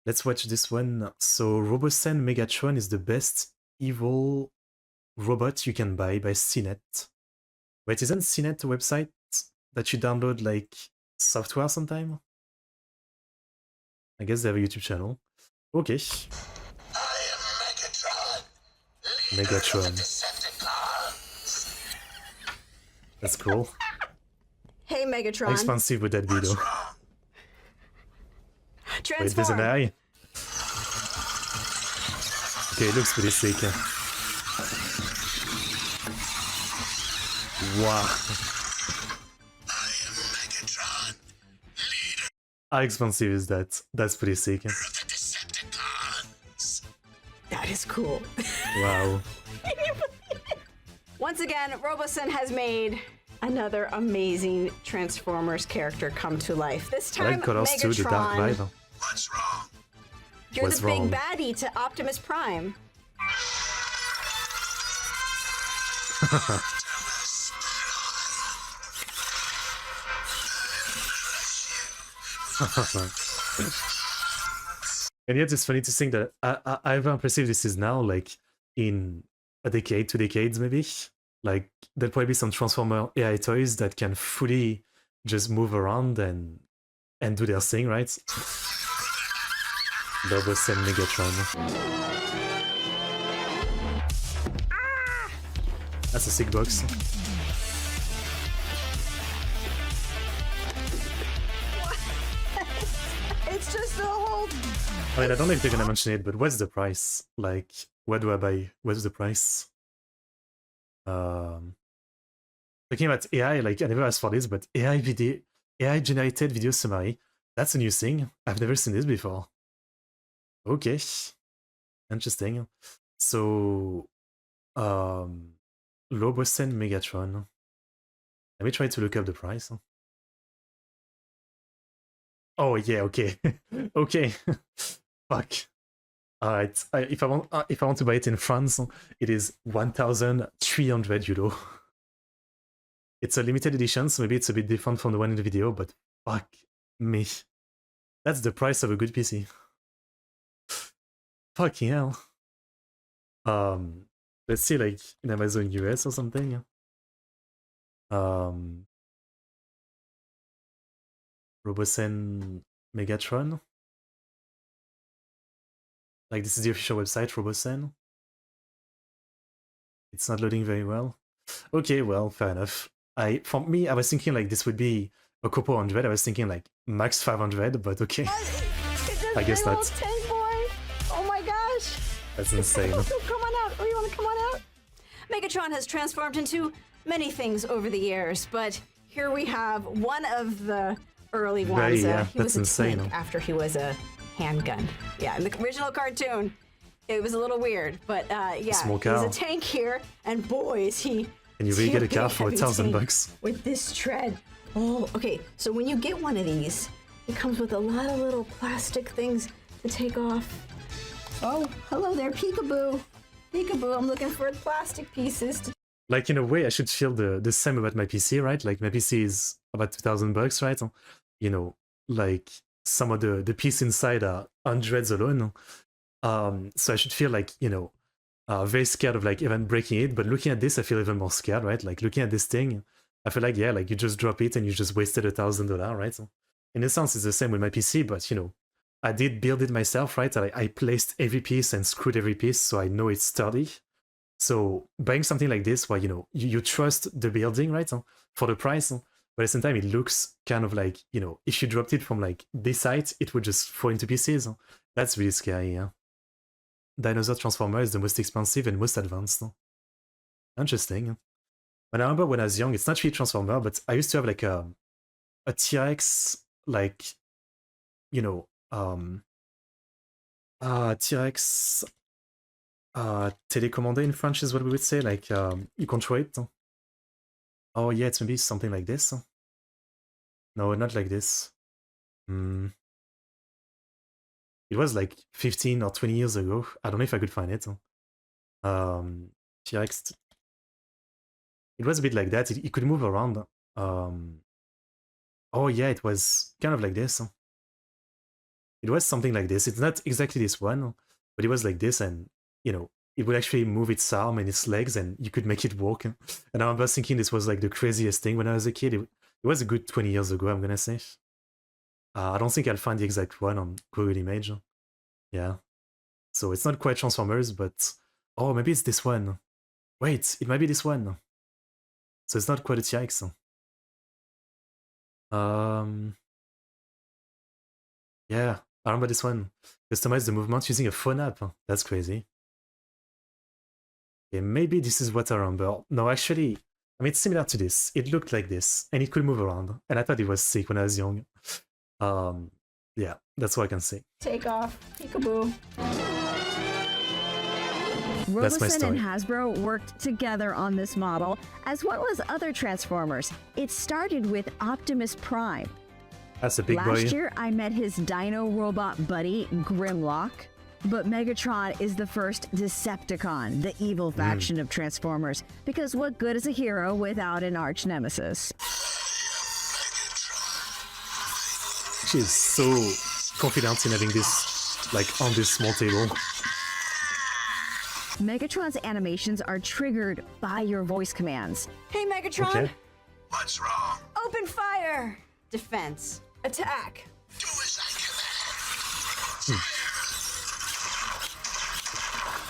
Let's watch this one. So Robosen Megatron is the best evil robot you can buy by CNET. Wait, isn't CNET a website that you download like software sometime? I guess they have a YouTube channel. Okay. I am Megatron, Megatron. of the Decepticons. That's cool. Hey, Megatron. How expensive would that be though? Transform. Wait, there's an eye. Okay, it looks pretty sick. Wow. I am Megatron, leader How expensive is that? That's pretty sick. of the Decepticons. That is cool. Wow. Once again, Robosen has made another amazing Transformers character come to life. This I time, like colors too, the dark Megatron. vibe. What's wrong? You're What's the wrong? big baddie to Optimus Prime. And yet it's funny to think that I haven't perceived this is now, like, in a decade, 2 decades maybe. Like, there'll probably be some Transformer AI toys that can fully just move around and do their thing, right? Robosen Megatron. That's a sick box. It's just a whole... I mean, I don't know if they're gonna mention it, but what's the price? Like, what do I buy? What's the price? Talking about AI, like, I never asked for this, but AI generated video summary. That's a new thing. I've never seen this before. Okay. Interesting. So, Robosen Megatron. Let me try to look up the price. Oh yeah, okay. Okay. Fuck. Alright. If I want to buy it in France, it is 1,300 euro. It's a limited edition, so maybe it's a bit different from the one in the video, but fuck me. That's the price of a good PC. Fucking hell. Let's see, like, in Amazon US or something. Robosen Megatron. Like, this is the official website, Robosen. It's not loading very well. Okay, well, fair enough. For me, I was thinking like this would be a couple hundred. I was thinking like max 500, but okay. I guess not. Tank boy. Oh my gosh. That's insane. Come on out. Oh, you want to come on out? Megatron has transformed into many things over the years, but here we have one of the early ones. Right, yeah, he was that's a tank insane. after he was a handgun. Yeah, in the original cartoon, it was a little weird, but yeah, Small he's cow. a tank here, and boy, is he. And you really get a big, car for heavy $1,000 tank bucks. with this tread. Oh, okay. So when you get one of these, it comes with a lot of little plastic things to take off. Oh, hello there, peekaboo. Peekaboo, I'm looking for plastic pieces to... Like, in a way, I should feel the same about my PC, right? Like, my PC is about $2,000 right? You know, like, some of the pieces inside are hundreds alone. So I should feel like, you know, very scared of like even breaking it, but looking at this, I feel even more scared, right? Like, looking at this thing, I feel like, yeah, like, you just drop it and you just wasted $1,000, right? So in a sense, it's the same with my PC, but, you know, I did build it myself, right? I placed every piece and screwed every piece, so I know it's sturdy. So buying something like this, where, you know, you trust the building, right, for the price, but at the same time, it looks kind of like, you know, if you dropped it from like this height, it would just fall into pieces. That's really scary, yeah. Dinosaur Transformer is the most expensive and most advanced. Interesting. But I remember when I was young, it's not really Transformer, but I used to have like a T-Rex, like, you know, T-Rex télécommandé in French is what we would say, like, you control it. Oh yeah, it's maybe something like this. No, not like this. It was like 15 or 20 years ago. I don't know if I could find it. T-Rex. It was a bit like that. It could move around. Oh yeah, it was kind of like this. it was something like this. It's not exactly this one, but it was like this, and it would actually move its arm and its legs, and you could make it walk. And I remember thinking this was like the craziest thing when I was a kid. It was a good 20 years ago, I'm gonna say. I don't think I'll find the exact one on Google Image. Yeah. So it's not quite Transformers, but oh, maybe it's this one. Wait, it might be this one. So it's not quite a TX. Yeah, I remember this one. Customize the movement using a phone app. That's crazy. Okay, maybe this is what I remember. No, actually, I mean, it's similar to this. It looked like this, and it could move around. And I thought it was sick when I was young. Yeah, that's what I can say. Take off, peekaboo. That's my Robosen story. and Hasbro worked together on this model, as well as other Transformers. It started with Optimus Prime. That's a big boy. Last year, I met his dino robot buddy, Grimlock. But Megatron is the first Decepticon, the evil faction of Transformers, because what good is a hero without an arch nemesis? She is so confident in having this, like, on this small table. Megatron's animations are triggered by your voice commands. Hey, Megatron. Okay. What's wrong? Open fire. Defense. Attack. Do as I command.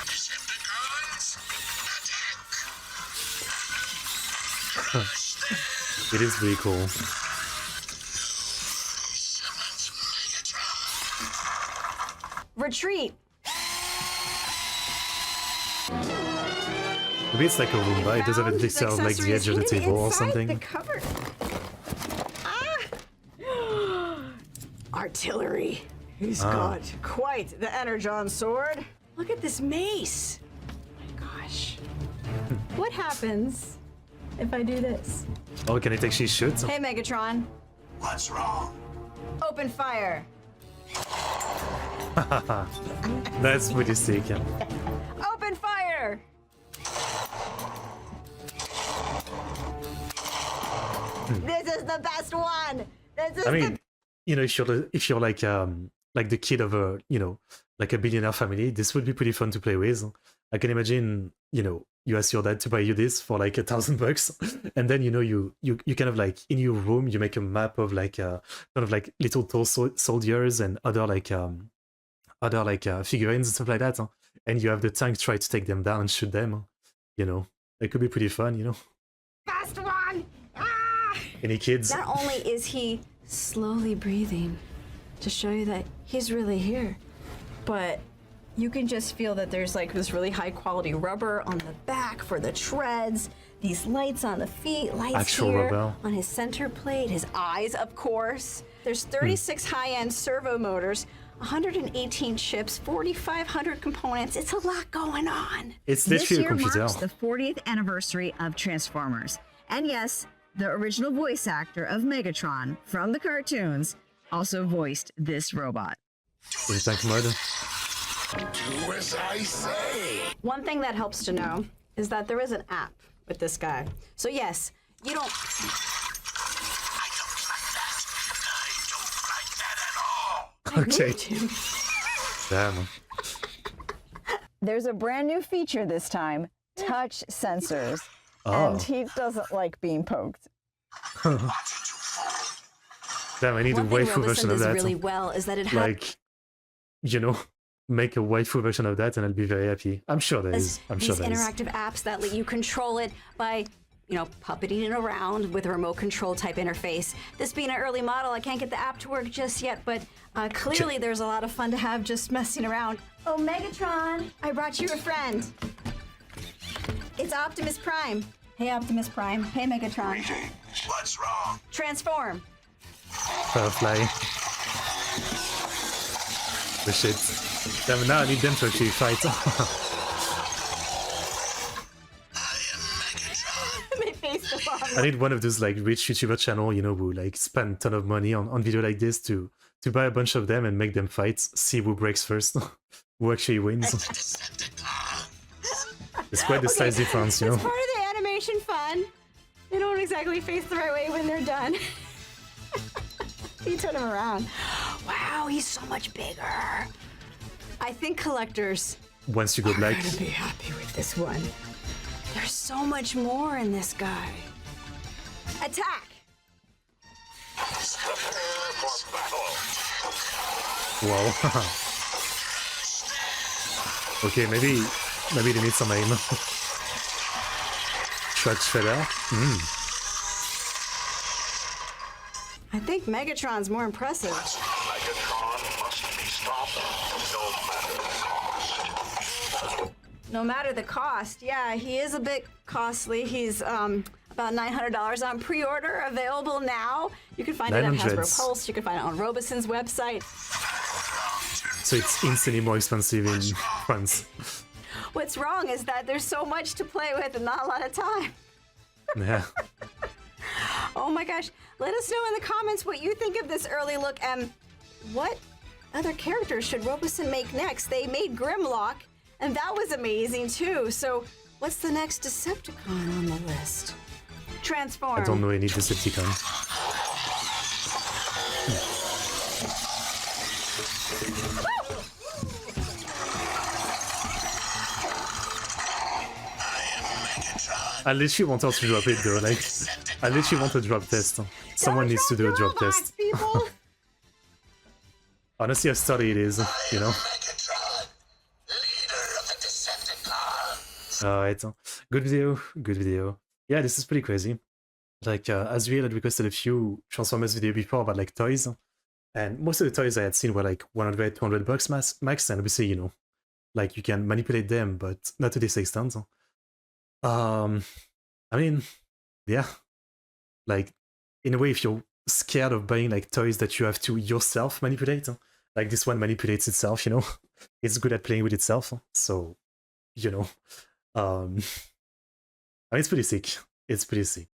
Decepticons, attack! Crush them! It is really cool. Summons Megatron. Retreat. Maybe it's like a Roomba. It doesn't have to serve like the edge of the table or something. The cover. Artillery. He's got quite the energon sword. Look at this mace. Oh my gosh. What happens if I do this? Oh, can it actually shoot? Hey, Megatron. What's wrong? Open fire. That's pretty sick. Open fire. This is the best one. This is I mean, if you're like the kid of a like a billionaire family, this would be pretty fun to play with. I can imagine you ask your dad to buy you this for like $1,000, and then you kind of like in your room you make a map of like kind of like little tall soldiers and other like figurines and stuff like that, and you have the tank try to take them down and shoot them. It could be pretty fun. Fast one. Any kids? Not only is he slowly breathing to show you that he's really here, but you can just feel that there's like this really high quality rubber on the back for the treads, these lights on the feet, lights Actual here rubber. on his center plate, his eyes, of course. There's 36 high-end servo motors, 118 chips, 4,500 components. It's a lot going on. It's This literally a year computer. marks the 40th anniversary of Transformers. And yes, the original voice actor of Megatron from the cartoons also voiced this robot. In tank mode. Do as I say. One thing that helps to know is that there is an app with this guy. So yes, you don't... I don't like that. I don't like that at all. Okay. moved him. Damn. There's a brand new feature this time, touch sensors. Oh. And he doesn't like being poked. Damn, I need a One thing waifu Robosen version of does that. really well is that it has Like, make a waifu version of that and I'll be very happy. I'm sure there is. I'm sure these there is. interactive apps that let you control it by, puppeting it around with a remote control type interface. This being an early model, I can't get the app to work just yet, but clearly there's a lot of fun to have just messing around. Oh, Megatron, I brought you a friend. It's Optimus Prime. Hey, Optimus Prime. Hey, Megatron. What's wrong? Transform. Firefly. The shit. Damn, now I need them to actually fight. I am Megatron. My face is on. I need one of those like rich YouTuber channel, who like spend a ton of money on video like this to buy a bunch of them and make them fight, see who breaks first, who actually wins. Decepticons. It's quite the size difference, It's part of the animation fun. They don't exactly face the right way when they're done. You turn them around. Wow, Wow, he's so much bigger. I think collectors Once you go black, are gonna be happy with this one. There's so much more in this guy. Attack! Prepare for battle. wow. Okay, maybe they need some aim. Shred shredder. I think Megatron's more impressive. Megatron must be stopped no matter the cost. No matter the cost, yeah, he is a bit costly. He's about $900 on pre-order, available now. You can find it at 900. Hasbro Pulse. You can find it on Robosen's website. So it's instantly more expensive in France. What's wrong is that there's so much to play with and not a lot of time. Yeah. Oh my gosh. Let us know in the comments what you think of this early look and what other characters should Robosen make next. They made Grimlock, and that was amazing too. So what's the next Decepticon on the list? Transform. I don't know any Decepticon. I literally want her to drop it though, like, I literally want a drop test. Someone needs to do a drop Robots, test. people. Honestly, how study it is, you know? Megatron, leader of the Decepticons. Alright, good video, good video. Yeah, this is pretty crazy. Like, Azriel had requested a few Transformers video before about like toys, and most of the toys I had seen were like 100, 200 bucks max, and obviously, you know, like you can manipulate them, but not to this extent. I mean, yeah, like in a way, if you're scared of buying like toys that you have to yourself manipulate, like this one manipulates itself, you know, it's good at playing with itself, so, you know, I mean, it's pretty sick. It's pretty sick.